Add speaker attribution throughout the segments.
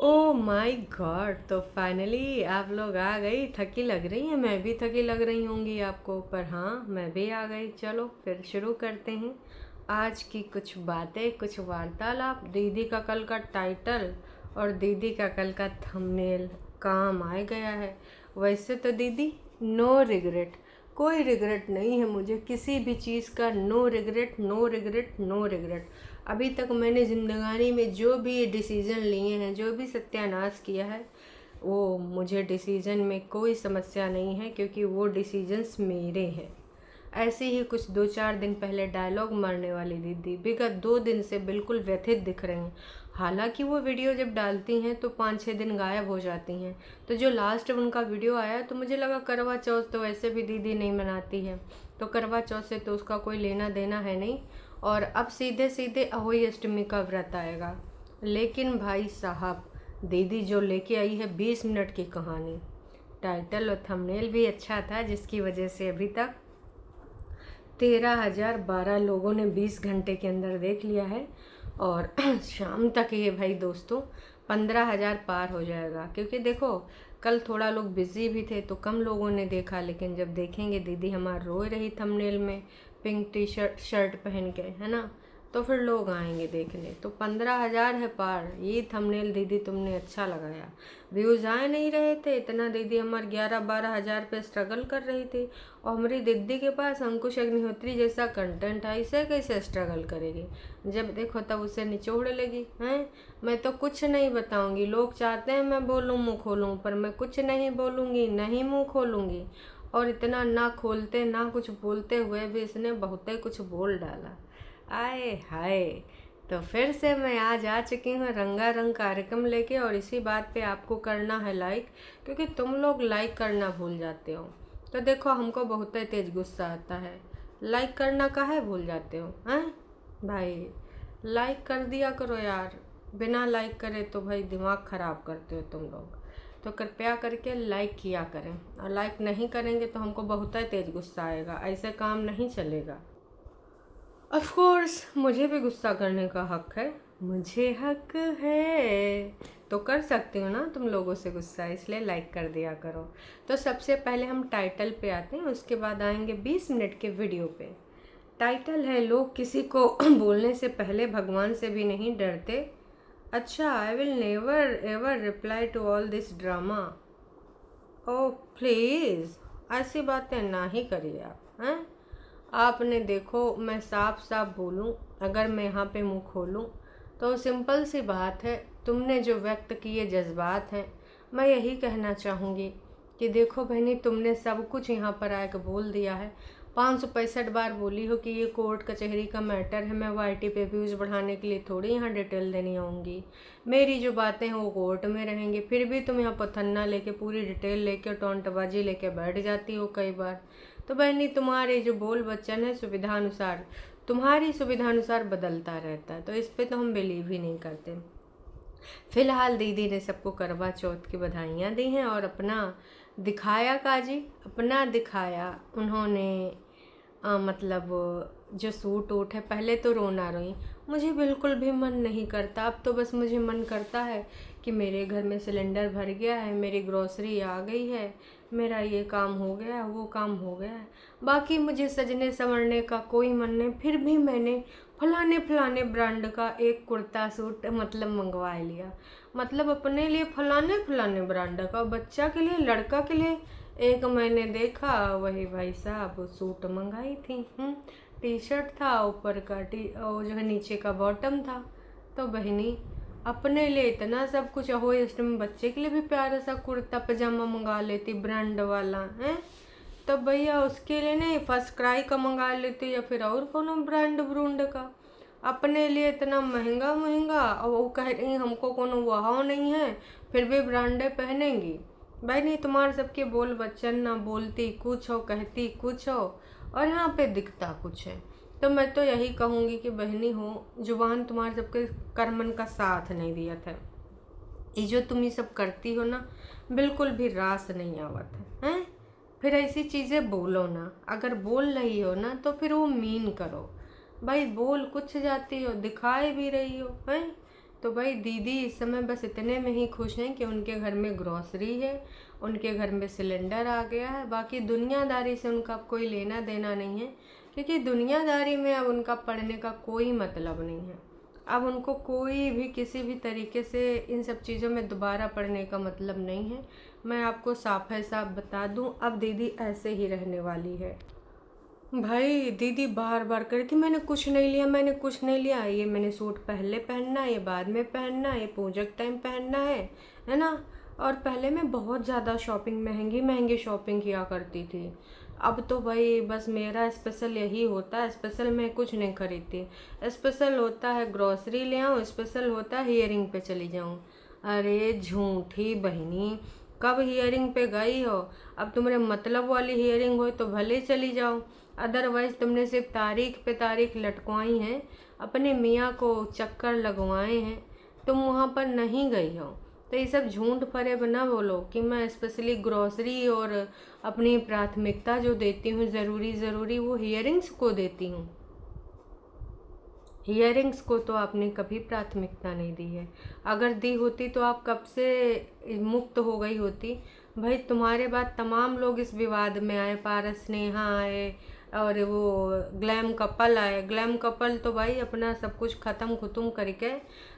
Speaker 1: Oh my God! तो finally आप लोग आ गई। थकी लग रही हैं, मैं भी थकी लग रही होंगी आपको, पर हाँ मैं भी आ गई। चलो फिर शुरू करते हैं आज की कुछ बातें, कुछ वार्तालाप। दीदी का कल का टाइटल और दीदी का कल का थंबनेल काम आ गया है। वैसे तो दीदी नो रिग्रेट, कोई रिग्रेट नहीं है मुझे किसी भी चीज़ का। No regret, no regret, no regret. अभी तक मैंने ज़िंदगानी में जो भी डिसीज़न लिए हैं, जो भी सत्यानाश किया है, वो मुझे डिसीज़न में कोई समस्या नहीं है, क्योंकि वो डिसीजंस मेरे हैं। ऐसे ही कुछ 2-4 दिन पहले डायलॉग मारने वाली दीदी विगत 2 दिन से बिल्कुल व्यथित दिख रही हैं। हालांकि वो वीडियो जब डालती हैं तो 5-6 दिन गायब हो जाती हैं। तो जो लास्ट उनका वीडियो आया तो मुझे लगा करवा चौथ तो वैसे भी दीदी नहीं मनाती है, तो करवा चौथ से तो उसका कोई लेना देना है नहीं, और अब सीधे सीधे अहोई अष्टमी का व्रत आएगा। लेकिन भाई साहब, दीदी जो लेके आई है 20 मिनट की कहानी। टाइटल और थंबनेल भी अच्छा था, जिसकी वजह से अभी तक 13,012 लोगों ने 20 घंटे के अंदर देख लिया है। और शाम तक ये भाई दोस्तों 15,000 पार हो जाएगा। क्योंकि देखो, कल थोड़ा लोग बिजी भी थे तो कम लोगों ने देखा, लेकिन जब देखेंगे दीदी हमार रोए रही थंबनेल में पिंक टी शर्ट शर्ट पहन के, है ना, तो फिर लोग आएंगे देखने। तो 15,000 है पार। ये थंबनेल दीदी तुमने अच्छा लगाया। व्यूज़ आए नहीं रहे थे इतना, दीदी हमारे 11-12 हज़ार पे स्ट्रगल कर रही थी। और हमारी दीदी के पास अंकुश अग्निहोत्री जैसा कंटेंट है, इसे कैसे स्ट्रगल करेगी? जब देखो तब उसे निचोड़ लेगी। हैं, मैं तो कुछ नहीं बताऊंगी। लोग चाहते हैं मैं बोलूं, मुंह खोलूं, पर मैं कुछ नहीं बोलूंगी, नहीं मुंह खोलूंगी। और इतना ना खोलते ना कुछ बोलते हुए भी इसने बहुते कुछ बोल डाला। आए हाय! तो फिर से मैं आज आ चुकी हूँ रंगारंग कार्यक्रम लेके, और इसी बात पे आपको करना है लाइक, क्योंकि तुम लोग लाइक करना भूल जाते हो। तो देखो, हमको बहुत तेज गुस्सा आता है। लाइक करना काहे भूल जाते हो हैं भाई? लाइक कर दिया करो यार। बिना लाइक करे तो भाई दिमाग ख़राब करते हो तुम लोग। तो कृपया करके लाइक किया करें, और लाइक नहीं करेंगे तो हमको बहुत तेज गुस्सा आएगा। ऐसे काम नहीं चलेगा। ऑफ कोर्स मुझे भी गुस्सा करने का हक है, मुझे हक है, तो कर सकती हूँ ना तुम लोगों से गुस्सा, इसलिए लाइक कर दिया करो। तो सबसे पहले हम टाइटल पे आते हैं, उसके बाद आएंगे 20 मिनट के वीडियो पे। टाइटल है, लोग किसी को बोलने से पहले भगवान से भी नहीं डरते। अच्छा, I will never ever reply to all this drama. Oh please, ऐसी बातें ना ही करिए आप। हैं, आपने देखो, मैं साफ साफ बोलूं, अगर मैं यहाँ पे मुंह खोलूं तो सिंपल सी बात है, तुमने जो व्यक्त किए जज्बात हैं, मैं यही कहना चाहूँगी कि देखो बहनी, तुमने सब कुछ यहाँ पर आकर बोल दिया है। 565 बार बोली हो कि ये कोर्ट कचहरी का मैटर है। मैं वाईटी पे व्यूज़ बढ़ाने के लिए थोड़ी यहाँ डिटेल देनी आऊँगी। मेरी जो बातें हैं वो कोर्ट में रहेंगी। फिर भी तुम यहाँ पथन्ना लेके, पूरी डिटेल लेके, टोंटबाजी लेके बैठ जाती हो कई बार। तो बहनी, तुम्हारे जो बोल वचन है सुविधानुसार, तुम्हारी सुविधानुसार बदलता रहता है, तो इस पे तो हम बिलीव ही नहीं करते। फिलहाल दीदी ने सबको करवा चौथ की बधाइयाँ दी हैं, और अपना दिखाया काजी, अपना दिखाया उन्होंने। मतलब जो सूट वूट है, पहले तो रोना रोई। मुझे बिल्कुल भी मन नहीं करता अब तो, बस मुझे मन करता है कि मेरे घर में सिलेंडर भर गया है, मेरी ग्रोसरी आ गई है, मेरा ये काम हो गया, वो काम हो गया है। बाकी मुझे सजने संवरने का कोई मन नहीं। फिर भी मैंने फलाने फलाने ब्रांड का एक कुर्ता सूट मतलब मंगवा लिया। मतलब अपने लिए फलाने फलाने ब्रांड का, बच्चा के लिए, लड़का के लिए एक मैंने देखा, वही भाई साहब सूट मंगाई थी। टी शर्ट था, ऊपर का वो जो है नीचे का बॉटम था। तो बहनी, अपने लिए इतना सब कुछ हो, अष्टमी बच्चे के लिए भी प्यारा सा कुर्ता पजामा मंगा लेती ब्रांड वाला है। तो भैया उसके लिए नहीं, फर्स्ट क्राई का मंगा लेती, या फिर और कोनो ब्रांड ब्रूंड का। अपने लिए इतना महंगा महंगा, और वो कह रही हमको कोनो वहाव नहीं है, फिर भी ब्रांडे पहनेंगी। भाई नहीं, तुम्हारे सबके बोल बच्चन ना, बोलती कुछ हो, कहती कुछ हो, और यहाँ पे दिखता कुछ है। तो मैं तो यही कहूँगी कि बहनी हो, जुबान तुम्हारे सबके कर्मन का साथ नहीं दिया था। ये जो तुम ये सब करती हो ना, बिल्कुल भी रास नहीं आवत है, हैं? फिर ऐसी चीज़ें बोलो ना। अगर बोल रही हो ना तो फिर वो मीन करो। भाई बोल कुछ जाती हो, दिखाए भी रही हो, हैं? तो भाई दीदी इस समय बस इतने में ही खुश हैं कि उनके घर में ग्रॉसरी है, उनके घर में सिलेंडर आ गया है। बाकी दुनियादारी से उनका कोई लेना देना नहीं है, क्योंकि दुनियादारी में अब उनका पढ़ने का कोई मतलब नहीं है। अब उनको कोई भी किसी भी तरीके से इन सब चीज़ों में दोबारा पढ़ने का मतलब नहीं है। मैं आपको साफ है साफ बता दूं, अब दीदी ऐसे ही रहने वाली है। भाई दीदी बार बार कह रही थी मैंने कुछ नहीं लिया, मैंने कुछ नहीं लिया, ये मैंने सूट पहले पहनना है, ये बाद में पहनना है, ये पूजा के टाइम पहनना है ना। और पहले मैं बहुत ज़्यादा शॉपिंग, महंगी महंगी शॉपिंग किया करती थी। अब तो भाई बस मेरा स्पेशल यही होता है, स्पेशल मैं कुछ नहीं खरीदती। स्पेशल होता है ग्रॉसरी ले आऊँ, स्पेशल होता है हियरिंग पे चली जाऊँ। अरे झूठी बहनी, कब हियरिंग पे गई हो? अब तुम्हारे मतलब वाली हियरिंग हो तो भले चली जाओ, अदरवाइज तुमने सिर्फ तारीख पे तारीख लटकवाई हैं, अपने मियाँ को चक्कर लगवाए हैं, तुम वहाँ पर नहीं गई हो। तो ये सब झूठ फरेब ना बोलो कि मैं स्पेशली ग्रॉसरी और अपनी प्राथमिकता जो देती हूँ ज़रूरी वो हियरिंग्स को देती हूँ। हियरिंग्स को तो आपने कभी प्राथमिकता नहीं दी है। अगर दी होती तो आप कब से मुक्त हो गई होती। भाई तुम्हारे बाद तमाम लोग इस विवाद में आए, पारस नेहा आए और वो ग्लैम कपल आए। ग्लैम कपल तो भाई अपना सब कुछ ख़त्म खुतम करके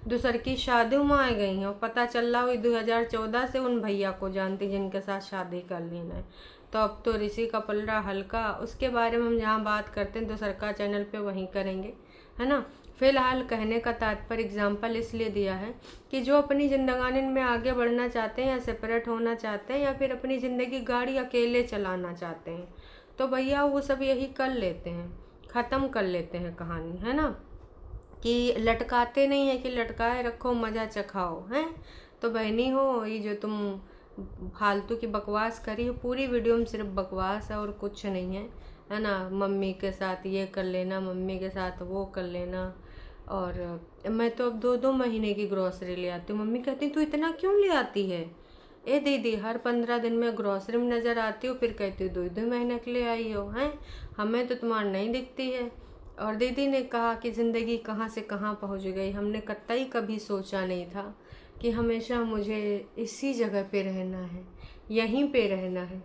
Speaker 1: दूसर की शादी में आ गई हैं, और पता चल रहा हुई 2014 से उन भैया को जानती जिनके साथ शादी कर लेना है। तो अब तो ऋषि का पलड़ा हल्का, उसके बारे में हम जहाँ बात करते हैं दूसर का चैनल पे वहीं करेंगे, है ना। फिलहाल कहने का तात्पर्य एग्जाम्पल इसलिए दिया है कि जो अपनी जिंदगानी में आगे बढ़ना चाहते हैं या सेपरेट होना चाहते हैं या फिर अपनी ज़िंदगी गाड़ी अकेले चलाना चाहते हैं, तो भैया वो सब यही कर लेते हैं, ख़त्म कर लेते हैं कहानी, है ना। कि लटकाते नहीं है कि लटकाए रखो मज़ा चखाओ, हैं। तो बहनी हो, ये जो तुम फालतू की बकवास करी हो, पूरी वीडियो में सिर्फ बकवास है और कुछ नहीं है ना। मम्मी के साथ ये कर लेना, मम्मी के साथ वो कर लेना। और मैं तो अब 2-2 महीने की ग्रॉसरी ले आती हूँ। मम्मी कहती तू इतना क्यों ले आती है? ए दीदी, हर 15 दिन में ग्रॉसरी में नज़र आती हो, फिर कहती हो 2-2 महीने के लिए आई हो, हैं। हमें तो तुम्हारी नहीं दिखती है। और दीदी ने कहा कि ज़िंदगी कहाँ से कहाँ पहुँच गई। हमने कतई कभी सोचा नहीं था कि हमेशा मुझे इसी जगह पे रहना है, यहीं पे रहना है।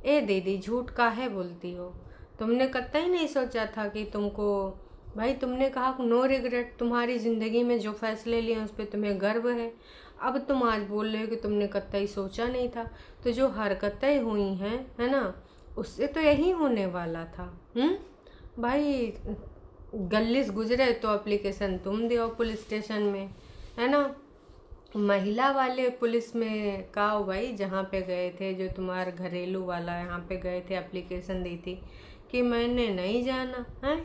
Speaker 1: ए दीदी, झूठ काहे बोलती हो? तुमने कतई नहीं सोचा था कि तुमको, भाई तुमने कहा नो रिग्रेट, तुम्हारी ज़िंदगी में जो फैसले लिए उस पर तुम्हें गर्व है। अब तुम आज बोल रहे हो कि तुमने कतई सोचा नहीं था। तो जो हरकतें हुई हैं, है ना, उससे तो यही होने वाला था। भाई गलीस गुजरे तो एप्लीकेशन तुम दो पुलिस स्टेशन में, है ना। महिला वाले पुलिस में का हो भाई, जहाँ पे गए थे, जो तुम्हारा घरेलू वाला यहाँ पे गए थे, एप्लीकेशन दी थी कि मैंने नहीं जाना है।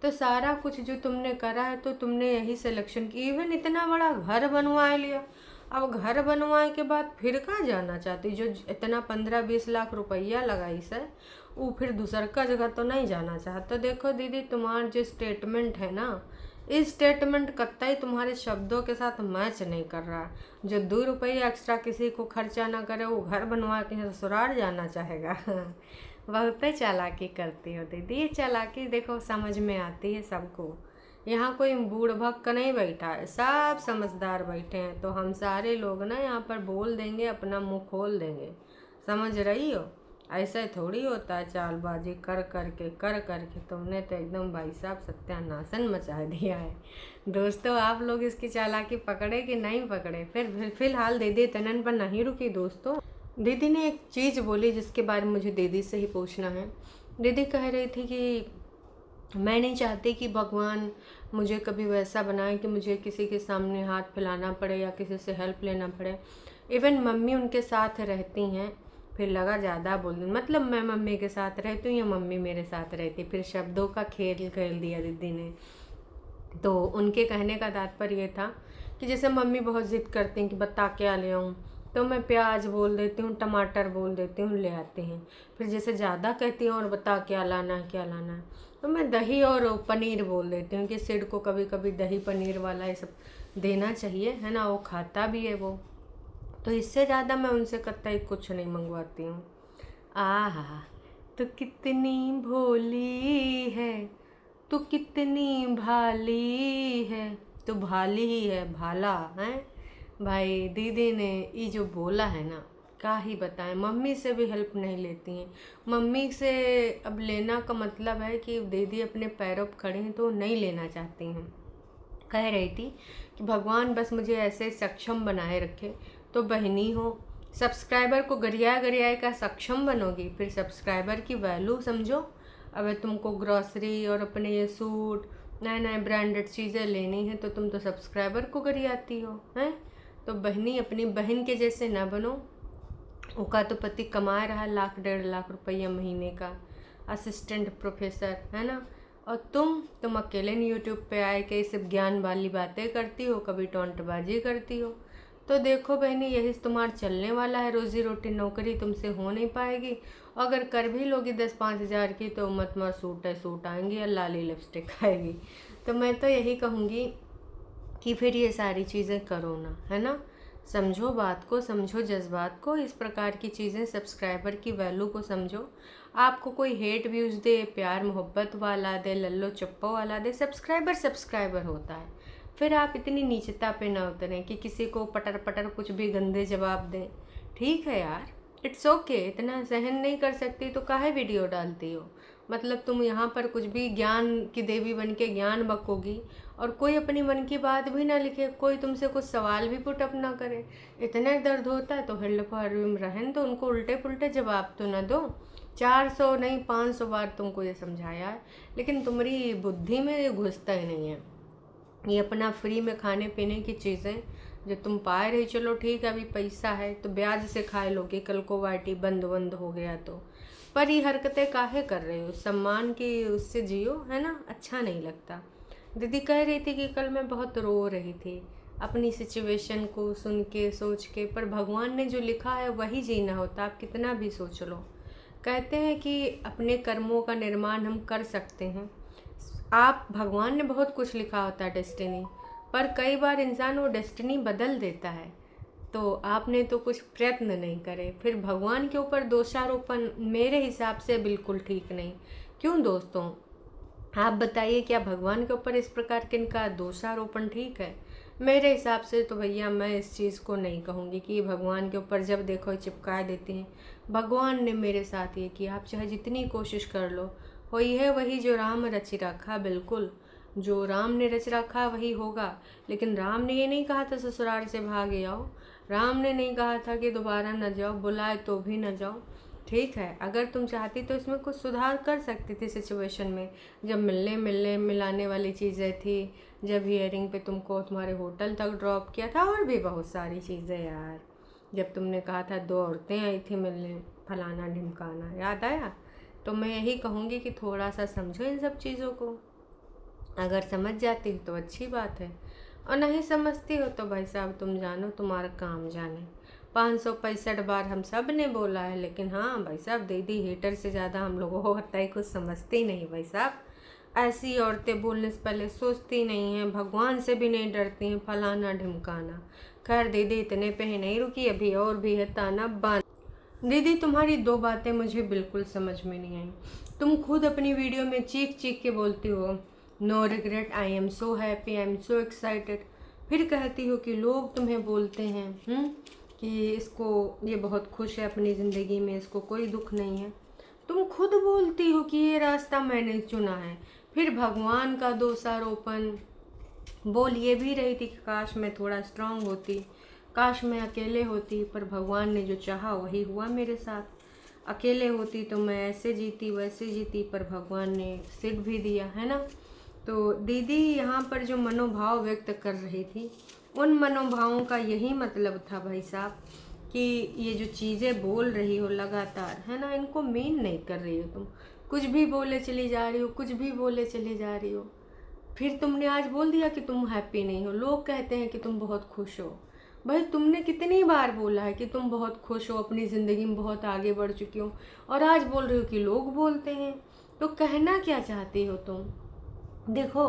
Speaker 1: तो सारा कुछ जो तुमने करा है तो तुमने यही सिलेक्शन की। इवन इतना बड़ा घर बनवा लिया, अब घर बनवाए के बाद फिर कहाँ जाना चाहती? जो इतना 15-20 लाख रुपया लगाई सर, वो फिर दूसर का जगह तो नहीं जाना चाहता। तो देखो दीदी, तुम्हारा जो स्टेटमेंट है ना, इस स्टेटमेंट कतई तुम्हारे शब्दों के साथ मैच नहीं कर रहा। जो 2 रुपये एक्स्ट्रा किसी को खर्चा ना करे, वो घर बनवा के ससुराल जाना चाहेगा। बहुत चालाकी करती हो दीदी। ये चालाकी देखो समझ में आती है सबको। यहाँ कोई बूढ़ भक्क नहीं बैठा है, सब समझदार बैठे हैं। तो हम सारे लोग ना यहाँ पर बोल देंगे, अपना मुंह खोल देंगे, समझ रही हो। ऐसा थोड़ी होता है चालबाजी कर करके। तुमने तो एकदम भाई साहब सत्यानाशन मचा दिया है। दोस्तों, आप लोग इसकी चालाकी पकड़े कि नहीं पकड़े? फिर फिलहाल दीदी इतने पर नहीं रुकी दोस्तों। दीदी ने एक चीज़ बोली जिसके बारे में मुझे दीदी से ही पूछना है। दीदी कह रही थी कि मैं नहीं चाहती कि भगवान मुझे कभी वैसा बनाए कि मुझे किसी के सामने हाथ फैलाना पड़े या किसी से हेल्प लेना पड़े। इवन मम्मी उनके साथ रहती हैं, फिर लगा ज़्यादा बोल, मतलब मैं मम्मी के साथ रहती हूँ या मम्मी मेरे साथ रहती, फिर शब्दों का खेल खेल दिया दीदी ने। तो उनके कहने का तात्पर्य ये था कि जैसे मम्मी बहुत ज़िद करती हैं कि बता क्या ले आऊँ, तो मैं प्याज बोल देती हूँ, टमाटर बोल देती हूँ, ले आते हैं। फिर जैसे ज़्यादा कहती हूँ और बता क्या लाना है, तो मैं दही और पनीर बोल देती हूँ कि सिड को कभी कभी दही पनीर वाला ये सब देना चाहिए, है ना, वो खाता भी है वो। तो इससे ज़्यादा मैं उनसे कतई कुछ नहीं मंगवाती हूँ। आहा, तो कितनी भोली है, तू कितनी भाली है, तो भाली ही है, भाला है भाई। दीदी ने ये जो बोला है ना, क्या ही बताएं, मम्मी से भी हेल्प नहीं लेती हैं। मम्मी से अब लेना का मतलब है कि दीदी अपने पैरों पर खड़े हैं तो नहीं लेना चाहती हैं। कह रही थी कि भगवान बस मुझे ऐसे सक्षम बनाए रखे। तो बहनी हो, सब्सक्राइबर को गरिया गरिया का सक्षम बनोगी, फिर सब्सक्राइबर की वैल्यू समझो। अब तुमको ग्रॉसरी और अपने ये सूट नए नए ब्रांडेड चीज़ें लेनी है तो तुम तो सब्सक्राइबर को गरियाती हो हैं। तो बहनी, अपनी बहन के जैसे ना बनो। उसका तो पति कमा रहा है 1 लाख 1.5 लाख रुपया महीने का, असिस्टेंट प्रोफेसर है ना। और तुम अकेले नहीं यूट्यूब पे आए के सब ज्ञान वाली बातें करती हो, कभी टोंटबाजी करती हो। तो देखो बहनी, यही तुम्हारा चलने वाला है। रोजी रोटी नौकरी तुमसे हो नहीं पाएगी। अगर कर भी लोगी 10-5 हज़ार की तो मत सूट आएंगी या लाली लिपस्टिक आएगी। तो मैं तो यही कहूँगी कि फिर ये सारी चीज़ें करो ना, है ना। समझो बात को, समझो जज्बात को। इस प्रकार की चीज़ें, सब्सक्राइबर की वैल्यू को समझो। आपको कोई हेट व्यूज़ दे, प्यार मोहब्बत वाला दे, लल्लो चप्पो वाला दे, सब्सक्राइबर होता है। फिर आप इतनी नीचता पे ना उतरें कि किसी को पटर पटर कुछ भी गंदे जवाब दें। ठीक है यार, इट्स ओके। इतना सहन नहीं कर सकती तो काहे वीडियो डालती हो। मतलब तुम यहाँ पर कुछ भी ज्ञान की देवी बन के ज्ञान बकोगी और कोई अपनी मन की बात भी ना लिखे, कोई तुमसे कुछ सवाल भी पुट अप ना करे। इतना दर्द होता है तो हेल्प में रहन दो, उनको उल्टे पुल्टे जवाब तो ना दो। 400 नहीं 500 बार तुमको ये समझाया है, लेकिन तुम्हारी बुद्धि में ये घुसता ही नहीं है। ये अपना फ्री में खाने पीने की चीज़ें जो तुम पाए रही, चलो ठीक है, अभी पैसा है तो ब्याज से खाए लोगे, कल को वाईटी बंद हो गया तो। पर ये हरकतें काहे कर रहे हो, सम्मान की उससे जियो, है ना। अच्छा नहीं लगता। दीदी कह रही थी कि कल मैं बहुत रो रही थी अपनी सिचुएशन को सुन के सोच के, पर भगवान ने जो लिखा है वही जीना होता, आप कितना भी सोच लो। कहते हैं कि अपने कर्मों का निर्माण हम कर सकते हैं। आप, भगवान ने बहुत कुछ लिखा होता है डेस्टिनी, पर कई बार इंसान वो डेस्टिनी बदल देता है। तो आपने तो कुछ प्रयत्न नहीं करे, फिर भगवान के ऊपर दोषारोपण मेरे हिसाब से बिल्कुल ठीक नहीं। क्यों दोस्तों, आप बताइए, क्या भगवान के ऊपर इस प्रकार के इनका दोषारोपण ठीक है? मेरे हिसाब से तो भैया मैं इस चीज़ को नहीं कहूँगी कि भगवान के ऊपर जब देखो चिपका देते हैं। भगवान ने मेरे साथ ये किया, आप चाहे जितनी कोशिश कर लो, वही है वही जो राम रच रखा। बिल्कुल, जो राम ने रच रखा वही होगा। लेकिन राम ने ये नहीं कहा था ससुराल से भागे आओ, राम ने नहीं कहा था कि दोबारा न जाओ, बुलाए तो भी न जाओ। ठीक है, अगर तुम चाहती तो इसमें कुछ सुधार कर सकती थी सिचुएशन में। जब मिलने मिलाने वाली चीज़ें थी, जब हियरिंग पे तुमको तुम्हारे होटल तक ड्रॉप किया था, और भी बहुत सारी चीज़ें यार। जब तुमने कहा था 2 औरतें आई थी मिलने, फलाना ढिमकाना, याद आया। तो मैं यही कहूँगी कि थोड़ा सा समझो इन सब चीज़ों को। अगर समझ जाती हो तो अच्छी बात है, और नहीं समझती हो तो भाई साहब तुम जानो तुम्हारा काम जाने। 565 बार हम सब ने बोला है, लेकिन हाँ भाई साहब, दीदी हेटर से ज़्यादा हम लोगों को होता है, कुछ समझती नहीं भाई साहब। ऐसी औरतें बोलने से पहले सोचती नहीं हैं, भगवान से भी नहीं डरती हैं, फलाना ढिमकाना। खैर दीदी इतने पे ही नहीं रुकी, अभी और भी है ताना बाना। दीदी तुम्हारी 2 बातें मुझे बिल्कुल समझ में नहीं आई। तुम खुद अपनी वीडियो में चीख चीख के बोलती हो no regret, I am so happy, I am so excited. फिर कहती हो कि लोग तुम्हें बोलते हैं कि इसको, ये बहुत खुश है अपनी ज़िंदगी में, इसको कोई दुख नहीं है। तुम खुद बोलती हो कि ये रास्ता मैंने चुना है। फिर भगवान का दोषारोपण। बोल ये भी रही थी कि काश मैं थोड़ा स्ट्रांग होती, काश मैं अकेले होती, पर भगवान ने जो चाहा वही हुआ मेरे साथ। अकेले होती तो मैं ऐसे जीती वैसे जीती, पर भगवान ने सीट भी दिया, है ना। तो दीदी यहाँ पर जो मनोभाव व्यक्त कर रही थी, उन मनोभावों का यही मतलब था भाई साहब कि ये जो चीज़ें बोल रही हो लगातार, है ना, इनको मीन नहीं कर रही हो तुम। कुछ भी बोले चली जा रही हो, कुछ भी बोले चली जा रही हो। फिर तुमने आज बोल दिया कि तुम हैप्पी नहीं हो, लोग कहते हैं कि तुम बहुत खुश हो। भाई तुमने कितनी बार बोला है कि तुम बहुत खुश हो, अपनी ज़िंदगी में बहुत आगे बढ़ चुकी हो, और आज बोल रही हो कि लोग बोलते हैं। तो कहना क्या चाहती हो तुम? देखो,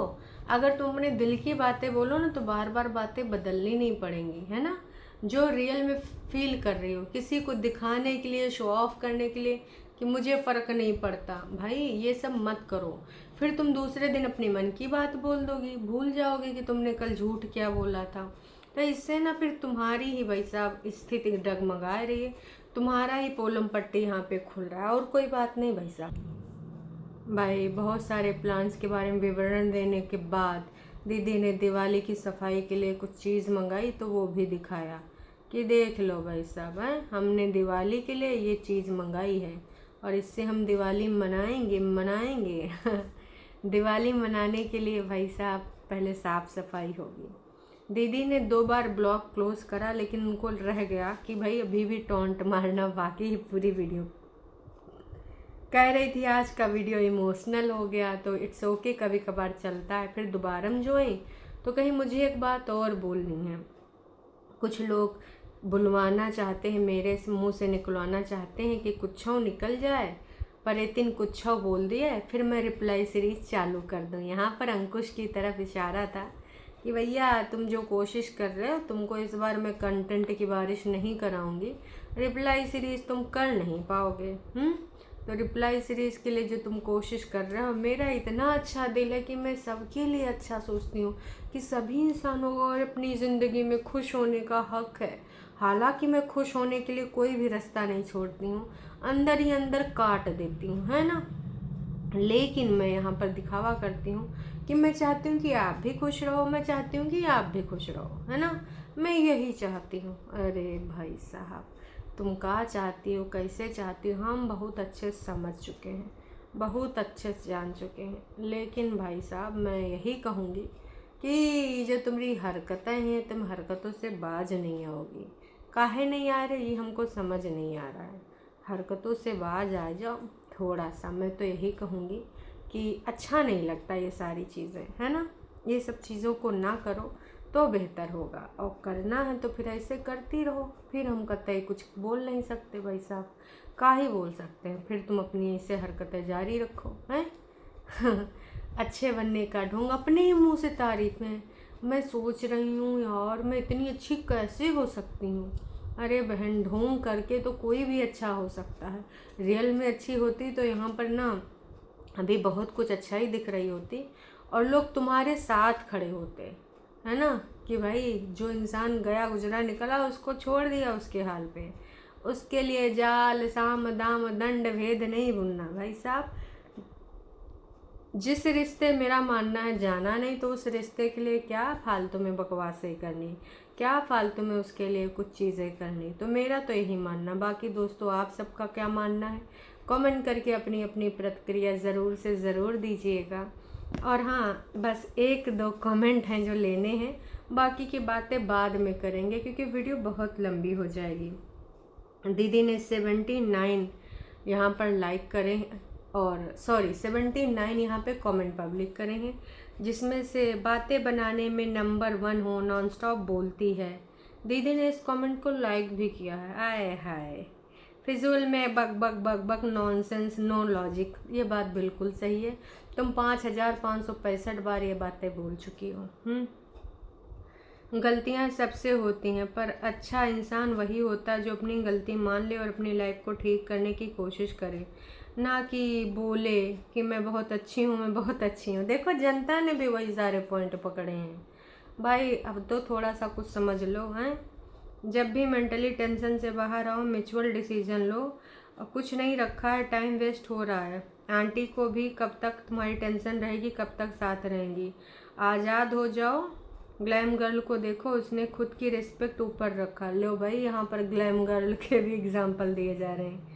Speaker 1: अगर तुम अपने दिल की बातें बोलो ना तो बार बार बातें बदलनी नहीं पड़ेंगी, है ना। जो रियल में फील कर रही हो, किसी को दिखाने के लिए, शो ऑफ करने के लिए कि मुझे फ़र्क नहीं पड़ता, भाई ये सब मत करो। फिर तुम दूसरे दिन अपनी मन की बात बोल दोगी, भूल जाओगे कि तुमने कल झूठ क्या बोला था। तो इससे ना फिर तुम्हारी ही भाई साहब स्थिति डगमगा रही है, तुम्हारा ही पोलम पट्टी यहाँ पे खुल रहा है, और कोई बात नहीं भाई साहब। भाई बहुत सारे प्लान्स के बारे में विवरण देने के बाद दीदी ने दिवाली की सफाई के लिए कुछ चीज़ मंगाई, तो वो भी दिखाया कि देख लो भाई साहब, हैं हमने दिवाली के लिए ये चीज़ मंगाई है और इससे हम दिवाली मनाएंगे दिवाली मनाने के लिए भाई साहब पहले साफ़ सफाई होगी। दीदी ने 2 बार ब्लॉग क्लोज करा, लेकिन उनको रह गया कि भाई अभी भी टॉन्ट मारना बाकी है पूरी वीडियो। कह रही थी आज का वीडियो इमोशनल हो गया, तो इट्स ओके, कभी कभार चलता है। फिर दोबारा में जोएं तो कहीं मुझे एक बात और बोलनी है। कुछ लोग बुलवाना चाहते हैं, मेरे मुंह से निकलवाना चाहते हैं कि कुछो निकल जाए, पर इतन कुछो बोल दिया, फिर मैं रिप्लाई सीरीज चालू कर दूं। यहाँ पर अंकुश की तरफ इशारा था कि भैया तुम जो कोशिश कर रहे हो, तुमको इस बार मैं कंटेंट की बारिश नहीं कराऊंगी, रिप्लाई सीरीज तुम कर नहीं पाओगे। तो रिप्लाई सीरीज़ के लिए जो तुम कोशिश कर रहे हो, मेरा इतना अच्छा दिल है कि मैं सबके लिए अच्छा सोचती हूँ कि सभी इंसानों को और अपनी ज़िंदगी में खुश होने का हक है। हालांकि मैं खुश होने के लिए कोई भी रास्ता नहीं छोड़ती हूँ, अंदर ही अंदर काट देती हूँ, है ना। लेकिन मैं यहाँ पर दिखावा करती हूँ कि मैं चाहती हूँ कि आप भी खुश रहो, मैं चाहती हूँ कि आप भी खुश रहो, है ना। मैं यही चाहती हूँ। अरे भाई साहब, तुम क्या चाहती हो, कैसे चाहती हो, हम बहुत अच्छे से समझ चुके हैं, बहुत अच्छे से जान चुके हैं। लेकिन भाई साहब मैं यही कहूँगी कि जो तुम्हारी हरकतें हैं, तुम हरकतों से बाज नहीं आओगी। काहे नहीं आ रही, हमको समझ नहीं आ रहा है। हरकतों से बाज आ जाओ थोड़ा सा। मैं तो यही कहूँगी कि अच्छा नहीं लगता ये सारी चीज़ें, है ना। ये सब चीज़ों को ना करो तो बेहतर होगा, और करना है तो फिर ऐसे करती रहो। फिर हम कतई कुछ बोल नहीं सकते भाई साहब, का ही बोल सकते हैं। फिर तुम अपनी ऐसे हरकतें जारी रखो, हैं अच्छे बनने का ढोंग, अपने ही मुंह से तारीफ़ें। मैं सोच रही हूँ यार, मैं इतनी अच्छी कैसे हो सकती हूँ। अरे बहन, ढोंग करके तो कोई भी अच्छा हो सकता है। रियल में अच्छी होती तो यहाँ पर ना अभी बहुत कुछ अच्छा ही दिख रही होती, और लोग तुम्हारे साथ खड़े होते, है ना। कि भाई जो इंसान गया गुजरा निकला, उसको छोड़ दिया उसके हाल पे। उसके लिए जाल साम दाम दंड भेद नहीं बुनना भाई साहब। जिस रिश्ते मेरा मानना है जाना नहीं, तो उस रिश्ते के लिए क्या फालतू में बकवासें करनी, क्या फालतू में उसके लिए कुछ चीज़ें करनी। तो मेरा तो यही मानना। बाकी दोस्तों आप सबका क्या मानना है, कमेंट करके अपनी अपनी प्रतिक्रिया ज़रूर से ज़रूर दीजिएगा। और हाँ, बस 1-2 कमेंट हैं जो लेने हैं, बाकी की बातें बाद में करेंगे क्योंकि वीडियो बहुत लंबी हो जाएगी। दीदी ने 79 यहाँ पर लाइक करें, और सॉरी 79 यहाँ पे कमेंट पब्लिक करें हैं, जिसमें से बातें बनाने में नंबर 1 हो, नॉन स्टॉप बोलती है। दीदी ने इस कमेंट को लाइक भी किया है। आए हाय, फिजूल में बक बक बक बक, नॉनसेंस, नो लॉजिक। ये बात बिल्कुल सही है, तुम 5565 बार ये बातें बोल चुकी हो। गलतियां सबसे होती हैं, पर अच्छा इंसान वही होता है जो अपनी गलती मान ले और अपनी लाइफ को ठीक करने की कोशिश करे, ना कि बोले कि मैं बहुत अच्छी हूँ, मैं बहुत अच्छी हूँ। देखो जनता ने भी वही सारे पॉइंट पकड़े हैं भाई, अब तो थोड़ा सा कुछ समझ लो, हैं। जब भी मेंटली टेंशन से बाहर आओ, म्यूचुअल डिसीजन लो। कुछ नहीं रखा है, टाइम वेस्ट हो रहा है। आंटी को भी कब तक तुम्हारी टेंशन रहेगी, कब तक साथ रहेंगी। आज़ाद हो जाओ। ग्लैम गर्ल को देखो, उसने खुद की रिस्पेक्ट ऊपर रखा। लो भाई, यहाँ पर ग्लैम गर्ल के भी एग्जाम्पल दिए जा रहे हैं।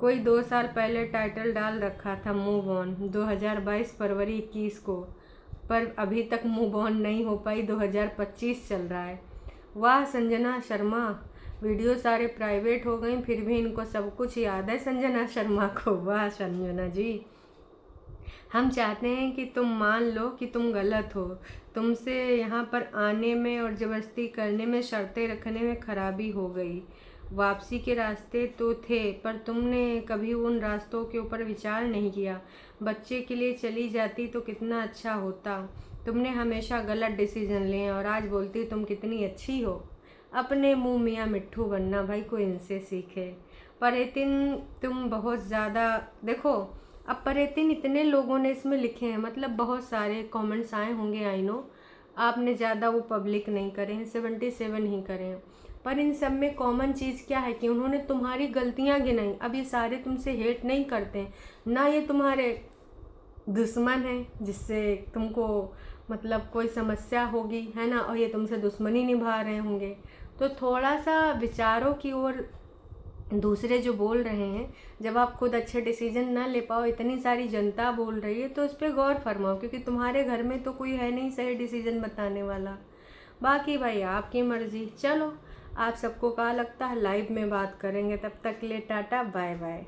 Speaker 1: कोई 2 साल पहले टाइटल डाल रखा था मूव ऑन 2022 फरवरी 21 को, पर अभी तक मूव ऑन नहीं हो पाई, 2025 चल रहा है। वाह संजना शर्मा, वीडियो सारे प्राइवेट हो गई फिर भी इनको सब कुछ याद है संजना शर्मा को। वाह संजना जी, हम चाहते हैं कि तुम मान लो कि तुम गलत हो। तुमसे यहाँ पर आने में और ज़बरदस्ती करने में, शर्तें रखने में खराबी हो गई। वापसी के रास्ते तो थे, पर तुमने कभी उन रास्तों के ऊपर विचार नहीं किया। बच्चे के लिए चली जाती तो कितना अच्छा होता। तुमने हमेशा गलत डिसीजन लिए और आज बोलती तुम कितनी अच्छी हो। अपने मुँह मियाँ मिट्ठू बनना भाई, कोई इनसे सीखे। पर तुम बहुत ज़्यादा देखो, अब पर इतने लोगों ने इसमें लिखे हैं, मतलब बहुत सारे कमेंट्स आए होंगे, आई नो आपने ज़्यादा वो पब्लिक नहीं करे हैं, 77 ही करे हैं, पर इन सब में कॉमन चीज़ क्या है कि उन्होंने तुम्हारी गलतियां गिनाई। अब ये सारे तुमसे हेट नहीं करते हैं, ना ये तुम्हारे दुश्मन है जिससे तुमको मतलब कोई समस्या होगी, है ना, और ये तुमसे दुश्मनी निभा रहे होंगे। तो थोड़ा सा विचारों की ओर दूसरे जो बोल रहे हैं, जब आप खुद अच्छे डिसीजन ना ले पाओ, इतनी सारी जनता बोल रही है, तो उस पर गौर फरमाओ, क्योंकि तुम्हारे घर में तो कोई है नहीं सही डिसीजन बताने वाला। बाकी भाई आपकी मर्जी। चलो, आप सबको क्या लगता है, लाइव में बात करेंगे। तब तक के लिए टाटा बाय बाय।